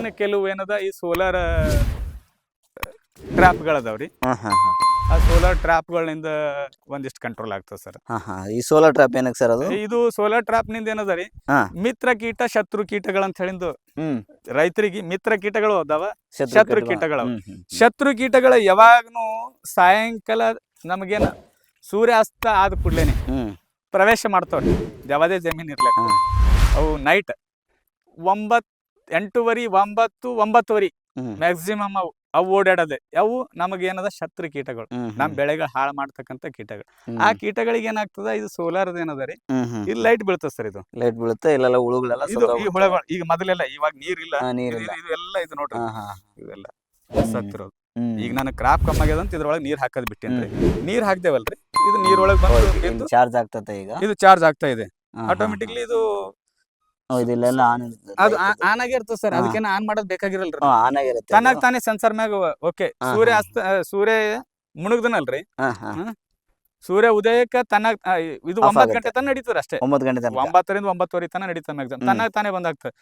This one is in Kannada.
ಇನ್ನು ಕೆಲವು ಏನದ ಈ ಸೋಲಾರ್ ಟ್ರ್ಯಾಪ್ಗಳದಾವ್ರಿ. ಆ ಸೋಲಾರ್ ಟ್ರ್ಯಾಪ್ಗಳಿಂದ ಒಂದಿಷ್ಟು ಕಂಟ್ರೋಲ್ ಆಗ್ತದೆ ಸರ್. ಈ ಸೋಲಾರ್ ಟ್ರಾಪ್ ಏನಕ್ಕೆ ಸರ್ ಅದು? ಇದು ಸೋಲಾರ್ ಟ್ರ್ಯಾಪ್ ನಿಂದ ಏನದ ರೀ, ಮಿತ್ರ ಕೀಟ ಶತ್ರು ಕೀಟಗಳಂತ ಹೇಳಿಂದು ರೈತರಿಗೆ ಮಿತ್ರ ಕೀಟಗಳು ಅದಾವ, ಶತ್ರು ಕೀಟಗಳು. ಶತ್ರು ಕೀಟಗಳ ಯಾವಾಗ್ನು ಸಾಯಂಕಾಲ ನಮಗೇನ ಸೂರ್ಯಾಸ್ತ ಆದ ಕೂಡ್ಲೇನೆ ಪ್ರವೇಶ ಮಾಡ್ತಾವ್ರಿ. ಯಾವುದೇ ಜಮೀನ್ ಇರ್ಲಕ್ಕ ಅವು ನೈಟ್ 8:30 9:30 ಮ್ಯಾಕ್ಸಿಮಮ್ ಅವು ಓಡಾಡೋದೆ. ಅವು ನಮಗೇನದ ಶತ್ರು ಕೀಟಗಳು, ನಮ್ ಬೆಳೆಗಳು ಹಾಳು ಮಾಡ್ತಕ್ಕಂಥ ಕೀಟಗಳು. ಆ ಕೀಟಗಳಿಗೆ ಏನಾಗ್ತದ, ಇದು ಸೋಲಾರ್ ಏನದ ರೀ, ಇದು ಲೈಟ್ ಬೀಳ್ತದೆ ಸರ್. ಇದು ಲೈಟ್ ಬೀಳುತ್ತೆ, ಇಲ್ಲೆಲ್ಲ ಹುಳುಗಳೆಲ್ಲ ಇದು ಈ ಹುಳಗಳು ಈಗ ಮೊದಲೆಲ್ಲ, ಇವಾಗ ನೀರಿಲ್ಲ, ಇದೆಲ್ಲ ಇದು ನೋಡ್ರಿ, ಇವೆಲ್ಲ ಸತ್ತಿರೋದು. ಈಗ ನಾನು ಕ್ರಾಪ್ ಕಮ್ಮಿ ಆಗ್ಯದ ಅಂತ ಇದ್ರೊಳಗೆ ನೀರ್ ಹಾಕೋದ್ ಬಿಟ್ಟೇನ್ರಿ. ನೀರ್ ಹಾಕ್ದೇವಲ್ರಿ, ಇದು ನೀರೊಳಗೆ ಬಂದು ಚಾರ್ಜ್ ಆಗ್ತದೆ. ಈಗ ಇದು ಚಾರ್ಜ್ ಆಗ್ತಾ ಇದೆ ಆಟೋಮೆಟಿಕ್ಲಿ. ಇದು ಇದೆಲ್ಲ ಅದು ಆನ್ ಆಗಿರ್ತದೆ ಸರ್, ಅದಕ್ಕೇನ ಆನ್ ಮಾಡೋದ್ ಬೇಕಾಗಿರಲ್ರಿ. ಆನ್ ಆಗಿರುತ್ತೆ, ತನ್ನಾಗ ತಾನೇ ಸೆನ್ಸರ್ ಮ್ಯಾಗ ಓಕೆ. ಸೂರ್ಯ ಮುಣುಗ್ದನಲ್ರಿ, ಸೂರ್ಯ ಉದಯಕ್ಕ ತನ್ನಾಗ ಇದು 9 ಗಂಟೆ ತನ ನಡೀತದ ಅಷ್ಟೇ. 9 ಗಂಟೆ 9 ರಿಂದ 9:30 ತನ ನಡೀತದ ಮ್ಯಾಕ್ಸಿಮಮ್. ತನ್ನಾಗ ತಾನೇ ಬಂದಾಗ್ತದೆ.